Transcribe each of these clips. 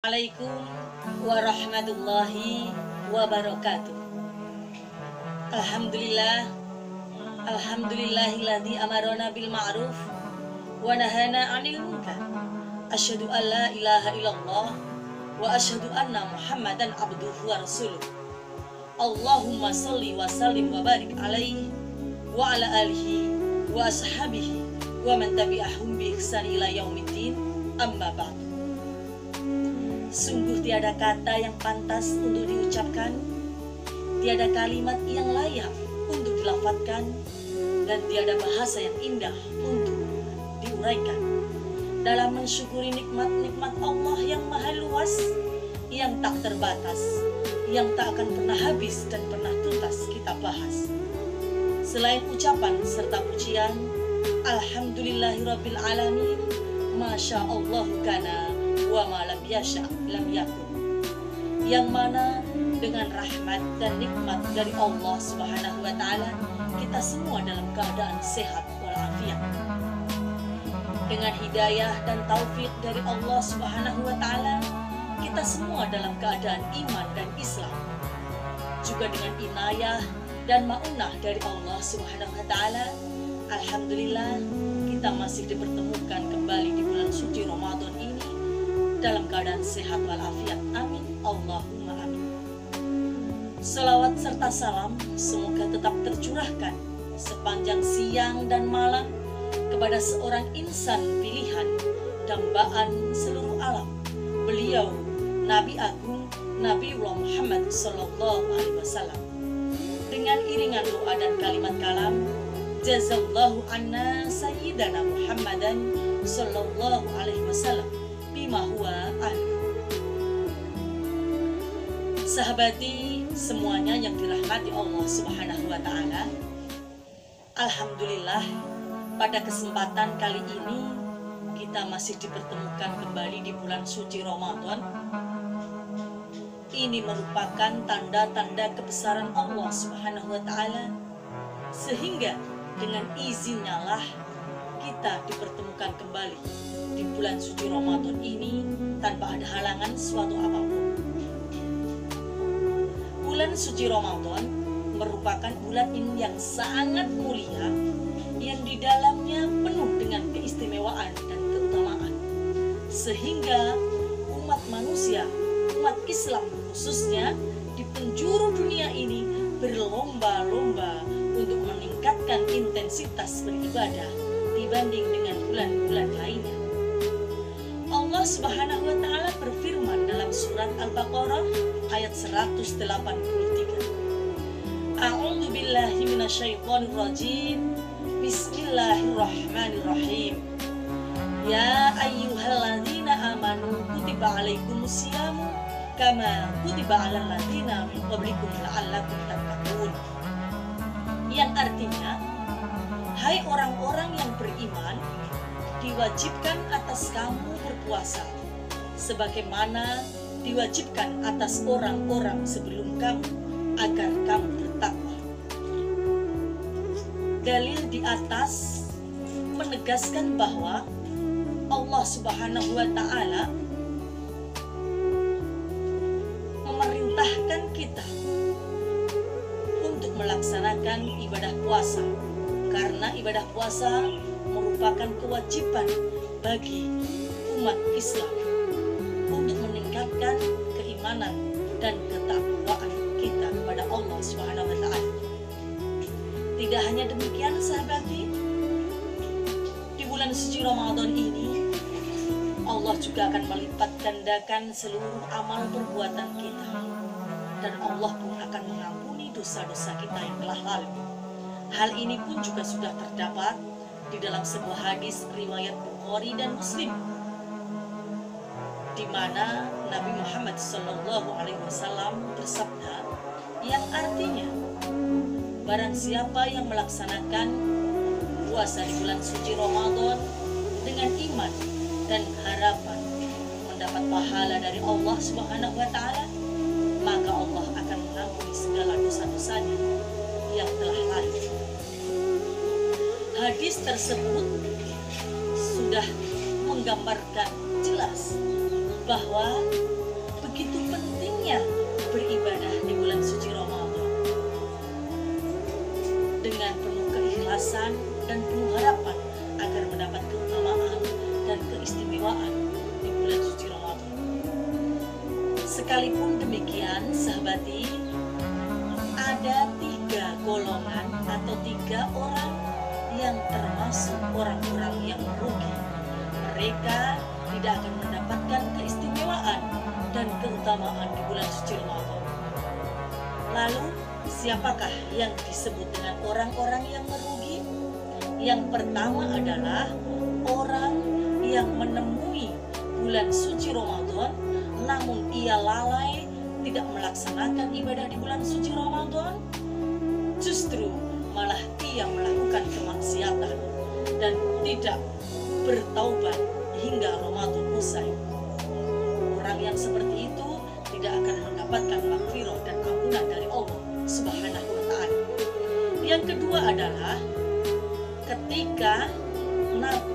Assalamualaikum warahmatullahi wabarakatuh. Alhamdulillah, alhamdulillahilladzi amarona bil ma'ruf wa nahana 'anil munkar. Asyhadu an la ilaha illallah wa asyhadu anna Muhammadan abduhu wa rasuluh. Allahumma shalli wa sallim wa barik alaihi wa ala alihi wa ashabihi wa man tabi'ahum bi ihsan ila yaumiddin. Amma ba'du. Sungguh tiada kata yang pantas untuk diucapkan, tiada kalimat yang layak untuk dilafadzkan, dan tiada bahasa yang indah untuk diuraikan dalam mensyukuri nikmat-nikmat Allah yang maha luas, yang tak terbatas, yang tak akan pernah habis dan pernah tuntas kita bahas. Selain ucapan serta pujian, alhamdulillahirabbil alamin, masya Allah kana wa ma lam yasha lam yakun, yang mana dengan rahmat dan nikmat dari Allah Subhanahu wa taala kita semua dalam keadaan sehat walafiat. Dengan hidayah dan taufik dari Allah Subhanahu wa taala kita semua dalam keadaan iman dan Islam. Juga dengan inayah dan maunah dari Allah Subhanahu wa taala, alhamdulillah kita masih dipertemukan kembali di bulan suci Ramadan ini dalam keadaan sehat walafiat. Amin, Allahumma amin. Selawat serta salam semoga tetap tercurahkan sepanjang siang dan malam kepada seorang insan pilihan, dambaan seluruh alam, beliau Nabi Agung Nabiullah Muhammad Sallallahu Alaihi Wasallam. Dengan iringan doa dan kalimat kalam, jazallahu anna sayyidana Muhammadan Sallallahu Alaihi Wasallam bima huwa ahli. Sahabati semuanya yang dirahmati Allah Subhanahu wa taala, alhamdulillah pada kesempatan kali ini kita masih dipertemukan kembali di bulan suci Ramadan. Ini merupakan tanda-tanda kebesaran Allah Subhanahu wa taala, sehingga dengan izinnya lah kita dipertemukan kembali di bulan suci Ramadan ini tanpa ada halangan suatu apapun. Bulan suci Ramadan merupakan bulan yang sangat mulia, yang di dalamnya penuh dengan keistimewaan dan keutamaan, sehingga umat manusia, umat Islam khususnya di penjuru dunia ini berlomba-lomba untuk meningkatkan intensitas beribadah dibanding dengan bulan-bulan lainnya. Allah Subhanahu wa taala berfirman dalam surat Al-Baqarah ayat 183. A'udzu billahi minasyaitonir rajim. Bismillahirrahmanirrahim. Ya ayyuhalladzina amanu kutiba alaikumusyamu kama kutiba alal ladzina min qablikum la'allakum tattaqun. Yang artinya, hai orang-orang yang beriman, diwajibkan atas kamu berpuasa sebagaimana diwajibkan atas orang-orang sebelum kamu agar kamu bertakwa. Dalil di atas menegaskan bahwa Allah Subhanahu wa taala memerintahkan kita untuk melaksanakan ibadah puasa, karena ibadah puasa merupakan kewajiban bagi umat Islam untuk meningkatkan keimanan dan ketakwaan kita kepada Allah Subhanahu wa taala. Tidak hanya demikian sahabati, di bulan suci Ramadan ini Allah juga akan melipat gandakan seluruh amal perbuatan kita, dan Allah pun akan mengampuni dosa-dosa kita yang telah lalu. Hal ini pun juga sudah terdapat di dalam sebuah hadis riwayat Bukhari dan Muslim, di mana Nabi Muhammad Sallallahu Alaihi Wasallam bersabda, yang artinya, barang siapa yang melaksanakan puasa di bulan suci Ramadan dengan iman dan harapan mendapat pahala dari Allah Subhanahu wa taala, maka Allah akan mengampuni segala dosa-dosanya yang telah lalu. Hadis tersebut sudah menggambarkan jelas bahwa pentingnya beribadah di bulan suci Ramadan dengan penuh keikhlasan dan penuh harapan agar mendapat keutamaan dan keistimewaan di bulan suci Ramadan. Sekalipun demikian, sahabati, ada 3 golongan atau 3 orang yang termasuk orang-orang yang merugi. Mereka tidak akan mendapatkan keistimewaan dan keutamaan di bulan suci Ramadan. Lalu, siapakah yang disebut dengan orang-orang yang merugi? Yang pertama adalah orang yang menemui bulan suci Ramadan, namun ia lalai tidak melaksanakan ibadah di bulan suci Ramadan, justru malah ia melakukan kemaksiatan dan tidak bertaubat hingga Ramadan usai. Orang yang seperti itu tidak akan mendapatkan maghfirah dan ampunan dari Allah Subhanahu wa Ta'ala. Yang kedua adalah ketika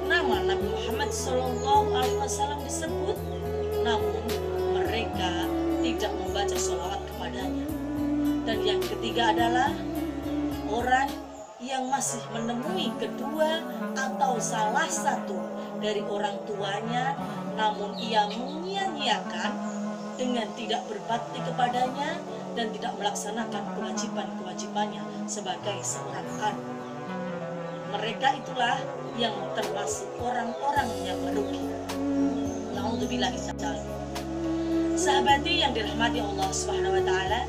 nama Nabi Muhammad SAW disebut, namun mereka tidak membaca sholawat kepadanya. Dan yang ketiga adalah orang yang masih menemui kedua atau salah satu dari orang tuanya, namun ia menyia-nyiakan dengan tidak berbakti kepadanya dan tidak melaksanakan kewajiban-kewajibannya sebagai seorang anak. Mereka itulah yang termasuk orang-orang yang merugi. Na'udzubillahi min dzalik. Sahabati yang dirahmati Allah Subhanahu wa Ta'ala,